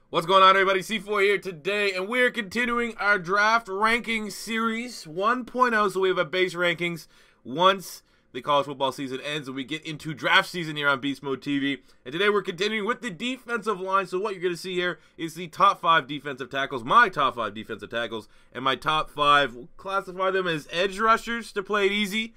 What's going on, everybody? C4 here today, and we're continuing our draft ranking series 1.0. So we have a base rankings once the college football season ends and we get into draft season here on Beast Mode TV. And today we're continuing with the defensive line. So what you're going to see here is the top 5 defensive tackles, my top 5 defensive tackles, and my top 5, we'll classify them as edge rushers to play it easy.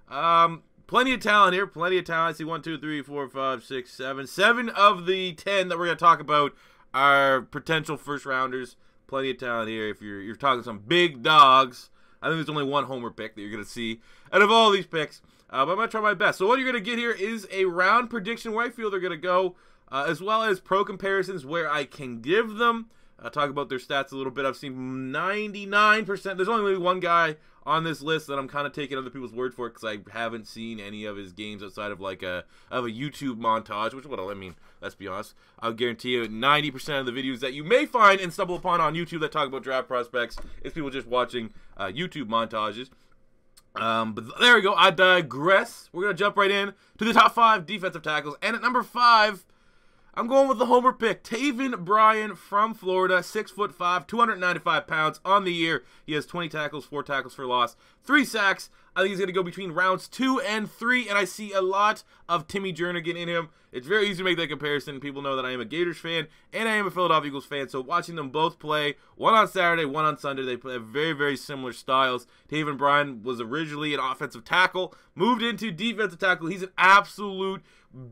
Plenty of talent here, plenty of talent. I see 1, 2, 3, 4, 5, 6, 7. 7 of the 10 that we're going to talk about are potential first rounders. Plenty of talent here. If you're talking some big dogs, I think there's only one homer pick that you're going to see out of all these picks. But I'm going to try my best. So what you're going to get here is a round prediction where I feel they're going to go, as well as pro comparisons where I can give them. Talk about their stats a little bit. I've seen 99%. There's only one guy on this list that I'm kind of taking other people's word for because I haven't seen any of his games outside of like a YouTube montage, which I mean, let's be honest. I'll guarantee you 90% of the videos that you may find and stumble upon on YouTube that talk about draft prospects is people just watching YouTube montages. But there we go. I digress. We're going to jump right in to the top 5 defensive tackles. And at number 5, I'm going with the homer pick, Taven Bryan from Florida, 6'5", 295 pounds on the year. He has 20 tackles, 4 tackles for loss, 3 sacks. I think he's going to go between rounds 2 and 3, and I see a lot of Timmy Jernigan in him. It's very easy to make that comparison. People know that I am a Gators fan, and I am a Philadelphia Eagles fan, so watching them both play, one on Saturday, one on Sunday, they play very, very similar styles. Taven Bryan was originally an offensive tackle, moved into defensive tackle. He's an absolute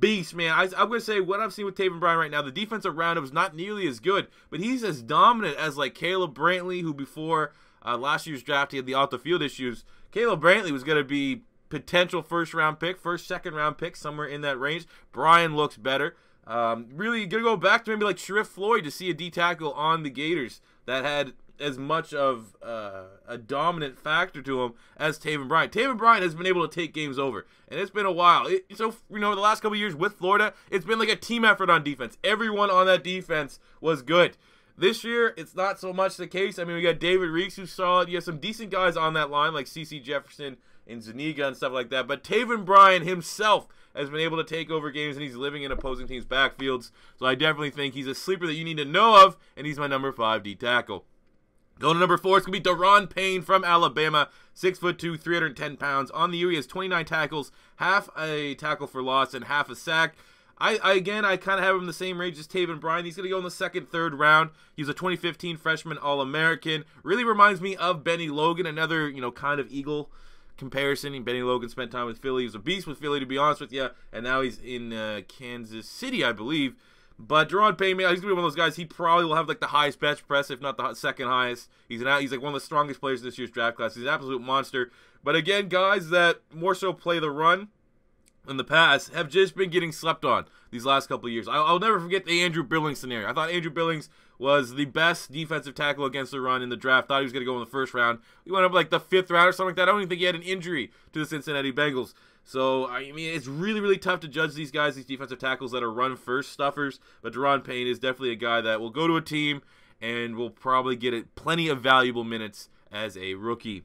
beast, man. I'm going to say what I've seen with Taven Bryan right now, the defense around him is not nearly as good, but he's as dominant as like Caleb Brantley, who before last year's draft, he had the off-the-field issues. Caleb Brantley was going to be potential first-round pick, second-round pick, somewhere in that range. Bryan looks better. Really going to go back to maybe like Sharif Floyd to see a D-tackle on the Gators that had as much of a dominant factor to him as Taven Bryan. Taven Bryan has been able to take games over, and it's been a while. So, you know, the last couple of years with Florida, it's been like a team effort on defense. Everyone on that defense was good. This year, it's not so much the case. I mean, we got David Reeks, who's solid. You have some decent guys on that line, like CeCe Jefferson and Zuniga and stuff like that. But Taven Bryan himself has been able to take over games, and he's living in opposing teams' backfields. So I definitely think he's a sleeper that you need to know of, and he's my number 5 D-tackle. Going to number 4, it's going to be Daron Payne from Alabama, 6'2", 310 pounds. On the year, he has 29 tackles, half a tackle for loss, and half a sack. I kind of have him the same range as Taven Bryan. He's going to go in the second, third round. He's a 2015 freshman All-American. Really reminds me of Benny Logan, another, you know, kind of Eagle comparison. Benny Logan spent time with Philly. He was a beast with Philly, to be honest with you, and now he's in Kansas City, I believe. But Daron Payne, he's going to be one of those guys, he probably will have like the highest bench press, if not the second highest. He's like one of the strongest players in this year's draft class. He's an absolute monster. But again, guys that more so play the run in the past have just been getting slept on these last couple of years. I'll never forget the Andrew Billings scenario. I thought Andrew Billings was the best defensive tackle against the run in the draft. Thought he was going to go in the first round. He went up like the 5th round or something like that. I don't even think he had an injury to the Cincinnati Bengals. So, I mean, it's really, really tough to judge these guys, these defensive tackles that are run-first stuffers. But Daron Payne is definitely a guy that will go to a team and will probably get plenty of valuable minutes as a rookie.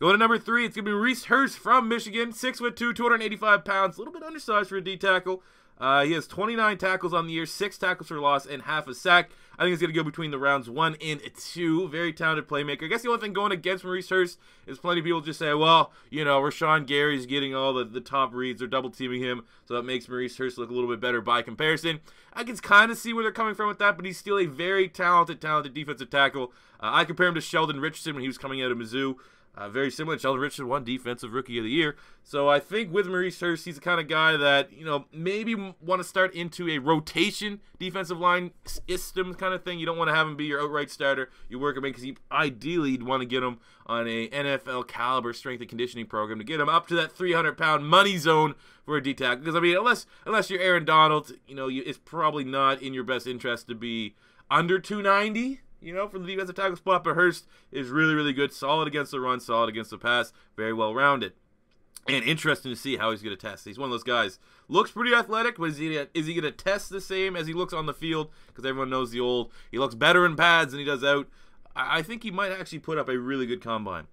Going to number 3, it's going to be Maurice Hurst from Michigan, 6'2", 285 pounds, a little bit undersized for a D-tackle. He has 29 tackles on the year, 6 tackles for loss, and half a sack. I think it's going to go between the rounds 1 and 2. Very talented playmaker. I guess the only thing going against Maurice Hurst is plenty of people just say, well, you know, Rashawn Gary's getting all the top reads. They're double-teaming him, so that makes Maurice Hurst look a little bit better by comparison. I can kind of see where they're coming from with that, but he's still a very talented defensive tackle. I compare him to Sheldon Richardson when he was coming out of Mizzou. Very similar. Sheldon Richardson won Defensive Rookie of the Year. So I think with Maurice Hurst, he's the kind of guy that, you know, maybe want to start into a rotation defensive line system kind of thing. You don't want to have him be your outright starter. You work him in because ideally you'd want to get him on a NFL caliber strength and conditioning program to get him up to that 300-pound money zone for a D-tackle. Because, I mean, unless you're Aaron Donald, you know, it's probably not in your best interest to be under 290. You know, for the defensive tackle spot, but Hurst is really, really good. Solid against the run, solid against the pass. Very well-rounded. And interesting to see how he's going to test. He's one of those guys. Looks pretty athletic, but is he going to test the same as he looks on the field? Because everyone knows the old, he looks better in pads than he does out. I think he might actually put up a really good combine.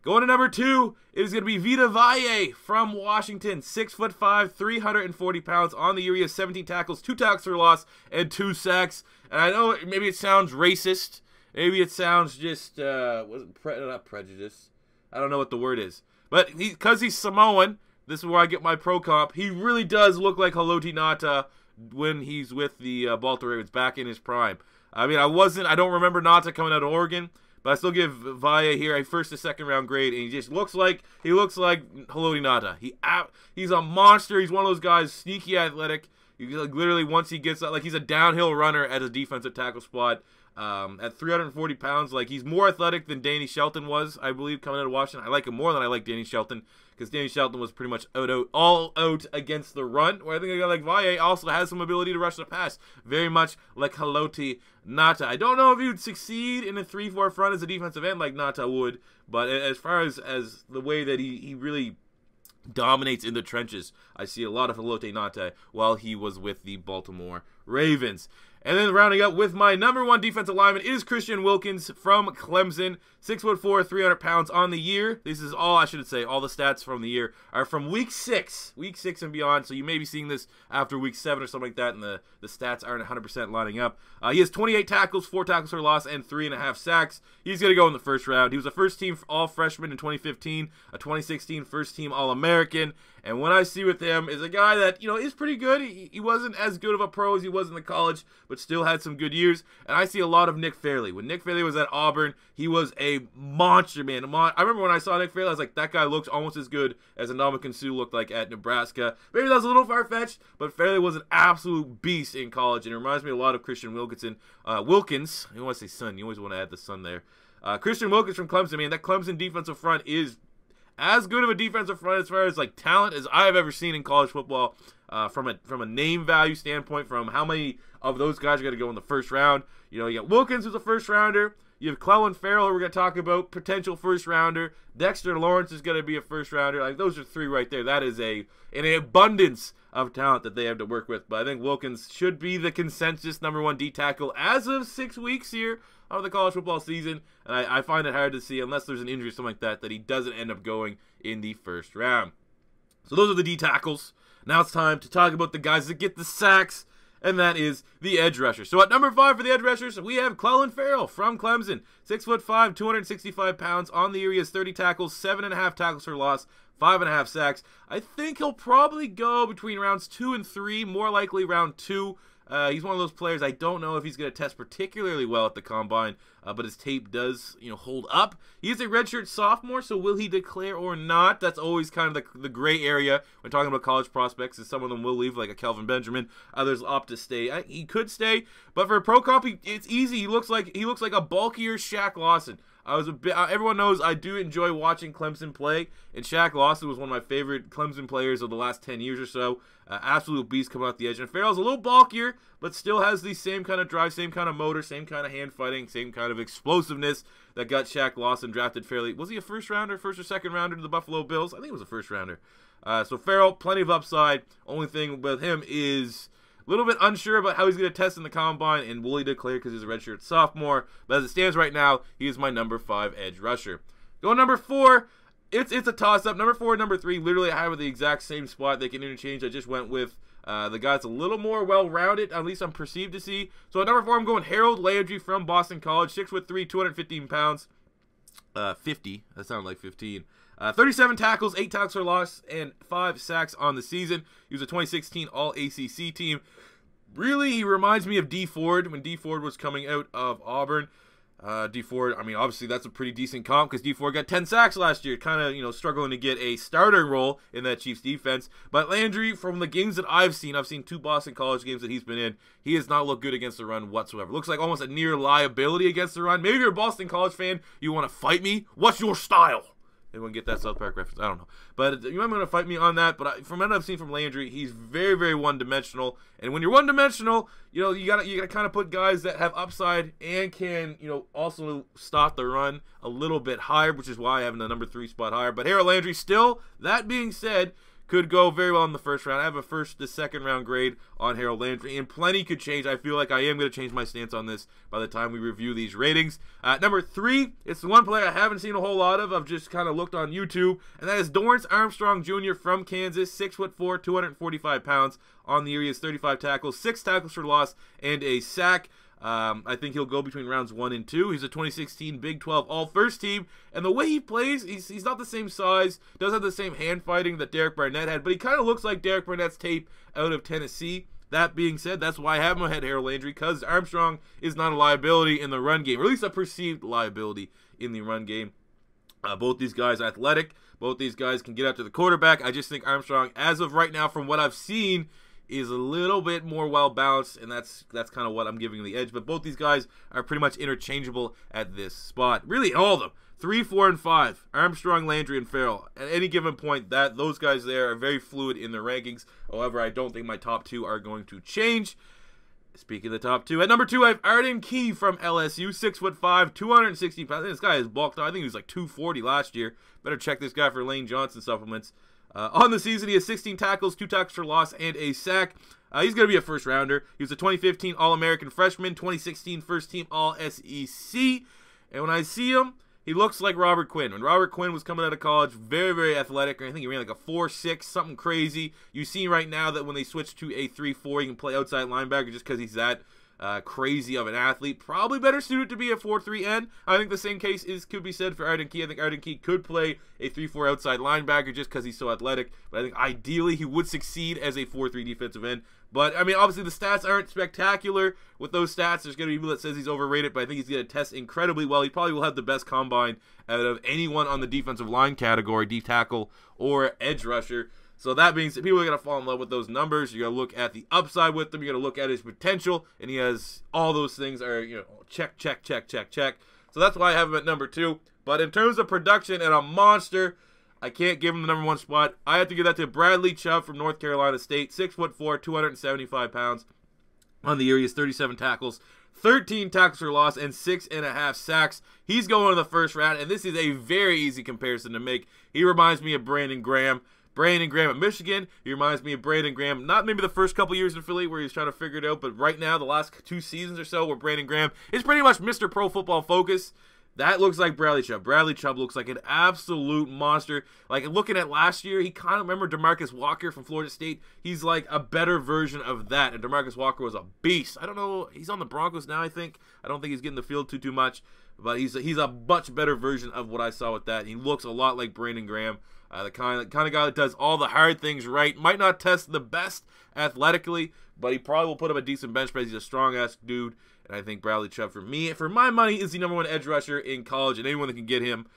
Going to number 2 is going to be Vita Vea from Washington. 6'5", 340 pounds. On the year, he has 17 tackles, 2 tackles for loss, and 2 sacks. And I know maybe it sounds racist. Maybe it sounds just, not prejudice. I don't know what the word is. But because he's Samoan, this is where I get my pro comp. He really does look like Haloti Ngata when he's with the Baltimore Ravens back in his prime. I mean, I don't remember Ngata coming out of Oregon. But I still give Vea here a first to second round grade, and he just looks like Haloti Ngata. He's a monster. He's one of those guys, sneaky athletic. Literally, once he gets out, he's a downhill runner at a defensive tackle spot. At 340 pounds, he's more athletic than Danny Shelton was, I believe, coming out of Washington. I like him more than I like Danny Shelton, because Danny Shelton was pretty much all out against the run, where I think a guy like Vea also has some ability to rush the pass, very much like Haloti Ngata. I don't know if he would succeed in a 3-4 front as a defensive end like Ngata would, but as far as the way that he really dominates in the trenches, I see a lot of Haloti Ngata while he was with the Baltimore Ravens. And then rounding up with my number 1 defensive lineman is Christian Wilkins from Clemson. 6'4", 300 pounds on the year. This is all, I should say, all the stats from the year are from week 6 and beyond. So you may be seeing this after week 7 or something like that, and the stats aren't 100% lining up. He has 28 tackles, 4 tackles for loss, and 3.5 sacks. He's going to go in the first round. He was a first-team All-Freshman in 2015, a 2016 first-team All-American. And what I see with him is a guy that, is pretty good. He wasn't as good of a pro as he was in the college, but still had some good years. And I see a lot of Nick Fairley. When Nick Fairley was at Auburn, he was a monster, man. I remember when I saw Nick Fairley, I was like, that guy looks almost as good as Ndamukong Suh looked like at Nebraska. Maybe that was a little far-fetched, but Fairley was an absolute beast in college, and it reminds me a lot of Christian Wilkins. Wilkins, I don't want to say son. You always want to add the son there. Christian Wilkins from Clemson, man. That Clemson defensive front is as good of a defensive front as far as talent as I've ever seen in college football. From a name value standpoint, from how many of those guys are going to go in the first round. You got Wilkins, who's a first rounder. You have Clelin Ferrell, who we're going to talk about, potential first rounder. Dexter Lawrence is going to be a first rounder. Those are 3 right there. That is an abundance of talent that they have to work with. But I think Wilkins should be the consensus number 1 D tackle as of 6 weeks here of the college football season. And I find it hard to see, unless there's an injury or something like that he doesn't end up going in the first round. So those are the D tackles. Now it's time to talk about the guys that get the sacks, and that is the edge rusher. So at number 5 for the edge rushers, we have Clelin Ferrell from Clemson. 6'5", 265 pounds. On the year, he has 30 tackles, 7.5 tackles for loss, 5.5 sacks. I think he'll probably go between rounds 2 and 3, more likely round 2. He's one of those players, I don't know if he's going to test particularly well at the Combine, but his tape does, hold up. He is a redshirt sophomore, so will he declare or not? That's always kind of the gray area when talking about college prospects, is some of them will leave, like a Kelvin Benjamin. Others opt to stay. He could stay, but for a pro comp, it's easy. He looks like a bulkier Shaq Lawson. Everyone knows I do enjoy watching Clemson play, and Shaq Lawson was one of my favorite Clemson players of the last 10 years or so. Absolute beast coming out the edge. And Ferrell's a little bulkier, but still has the same kind of drive, same kind of motor, same kind of hand fighting, same kind of explosiveness that got Shaq Lawson drafted fairly. Was he a first or second rounder to the Buffalo Bills? I think it was a first rounder. So Ferrell, plenty of upside. Only thing with him is a little bit unsure about how he's going to test in the Combine, and will he declare because he's a redshirt sophomore. But as it stands right now, he is my number 5 edge rusher. Going number 4, it's a toss-up. Number 4 and number 3, literally I have the exact same spot. They can interchange. I just went with the guy that's a little more well-rounded, at least I'm perceived to see. So at number 4, I'm going Harold Landry from Boston College. 6'3", 215 pounds. 50. That sounded like 15. 37 tackles, 8 tackles for loss, and 5 sacks on the season. He was a 2016 All-ACC team. Really, he reminds me of Dee Ford when Dee Ford was coming out of Auburn. Dee Ford, I mean, obviously that's a pretty decent comp because Dee Ford got 10 sacks last year, kind of, struggling to get a starter role in that Chiefs defense. But Landry, from the games that I've seen 2 Boston College games that he's been in, he has not looked good against the run whatsoever. Looks like almost a near liability against the run. Maybe you're a Boston College fan, you want to fight me? What's your style? Anyone get that South Park reference? I don't know. But you might want to fight me on that. But from what I've seen from Landry, he's very, very one-dimensional. And when you're one-dimensional, you gotta kind of put guys that have upside and can, also stop the run a little bit higher, which is why I have the number 3 spot higher. But Harold Landry still, that being said, could go very well in the first round. I have a first to second round grade on Harold Landry, and plenty could change. I feel like I am going to change my stance on this by the time we review these ratings. Number 3, it's the one player I haven't seen a whole lot of. I've just kind of looked on YouTube, and that is Dorance Armstrong Jr. from Kansas, 6'4", 245 pounds. On the year, he has 35 tackles, 6 tackles for loss, and a sack. I think he'll go between rounds 1 and 2. He's a 2016 Big 12 All-First Team, and the way he plays, he's not the same size, doesn't have the same hand fighting that Derek Barnett had, but he kind of looks like Derek Barnett's tape out of Tennessee. That being said, that's why I have him ahead of Harold Landry, because Armstrong is not a liability in the run game, or at least a perceived liability in the run game. Both these guys are athletic. Both these guys can get after the quarterback. I just think Armstrong, as of right now, from what I've seen, is a little bit more well-balanced, and that's kind of what I'm giving the edge. But both these guys are pretty much interchangeable at this spot. Really, all of them. 3, 4, and 5. Armstrong, Landry, and Farrell. At any given point, those guys there are very fluid in their rankings. However, I don't think my top 2 are going to change. Speaking of the top 2, at number 2, I have Arden Key from LSU, 6'5", 260 pounds. This guy is bulked up. I think he was like 240 last year. Better check this guy for Lane Johnson supplements. On the season, he has 16 tackles, 2 tackles for loss, and a sack. He's going to be a first rounder. He was a 2015 All-American freshman, 2016 first team All-SEC. And when I see him, he looks like Robert Quinn. When Robert Quinn was coming out of college, very, very athletic. I think he ran like a 4.6, something crazy. You see right now that when they switch to a 3-4, he can play outside linebacker just because he's that crazy of an athlete. Probably better suited to be a 4-3 end. I think the same case could be said for Arden Key. I think Arden Key could play a 3-4 outside linebacker just because he's so athletic. But I think ideally he would succeed as a 4-3 defensive end. But, I mean, obviously the stats aren't spectacular. With those stats, there's going to be people that says he's overrated, but I think he's going to test incredibly well. He probably will have the best combine out of anyone on the defensive line category, D tackle or edge rusher. So that means that people are going to fall in love with those numbers. You're going to look at the upside with them. You're going to look at his potential, and he has all those things are, check, check, check, check, check. So that's why I have him at number 2. But in terms of production and a monster, I can't give him the number 1 spot. I have to give that to Bradley Chubb from North Carolina State, 6'4", 275 pounds. On the year, he has 37 tackles, 13 tackles for loss, and 6.5 sacks. He's going in the first round, and this is a very easy comparison to make. He reminds me of Brandon Graham. Brandon Graham at Michigan. He reminds me of Brandon Graham, not maybe the first couple years in Philly where he was trying to figure it out, but right now, the last 2 seasons or so where Brandon Graham is pretty much Mr. Pro Football Focus. That looks like Bradley Chubb. Bradley Chubb looks like an absolute monster. Like, looking at last year, he kind of remember DeMarcus Walker from Florida State. He's like a better version of that, and DeMarcus Walker was a beast. I don't know. He's on the Broncos now, I think. I don't think he's getting the field too much, but he's a much better version of what I saw with that. He looks a lot like Brandon Graham. The kind of guy that does all the hard things right. Might not test the best athletically, but he probably will put up a decent bench press. He's a strong-ass dude, and I think Bradley Chubb, for my money, is the number 1 edge rusher in college, and anyone that can get him,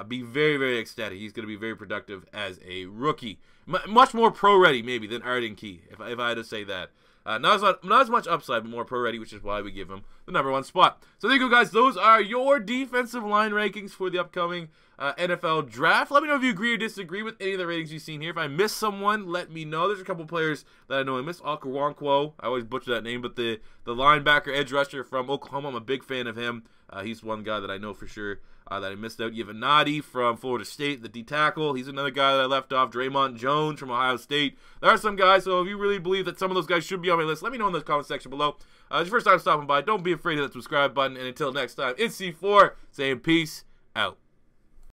be very, very ecstatic. He's going to be very productive as a rookie. Much more pro-ready, maybe, than Arden Key, if I had to say that. Not as much upside, but more pro-ready, which is why we give him the number 1 spot. So there you go, guys. Those are your defensive line rankings for the upcoming NFL draft. Let me know if you agree or disagree with any of the ratings you've seen here. If I missed someone, let me know. There's a couple players that I know I missed. Okoronkwo, I always butcher that name, but the linebacker edge rusher from Oklahoma, I'm a big fan of him. He's one guy that I know for sure that I missed out. Yavanati from Florida State, the D tackle. He's another guy that I left off. Draymond Jones from Ohio State. There are some guys, so if you really believe that some of those guys should be on my list, let me know in the comment section below. It's your first time stopping by. Don't be afraid of that subscribe button. And until next time, it's C4 saying peace out.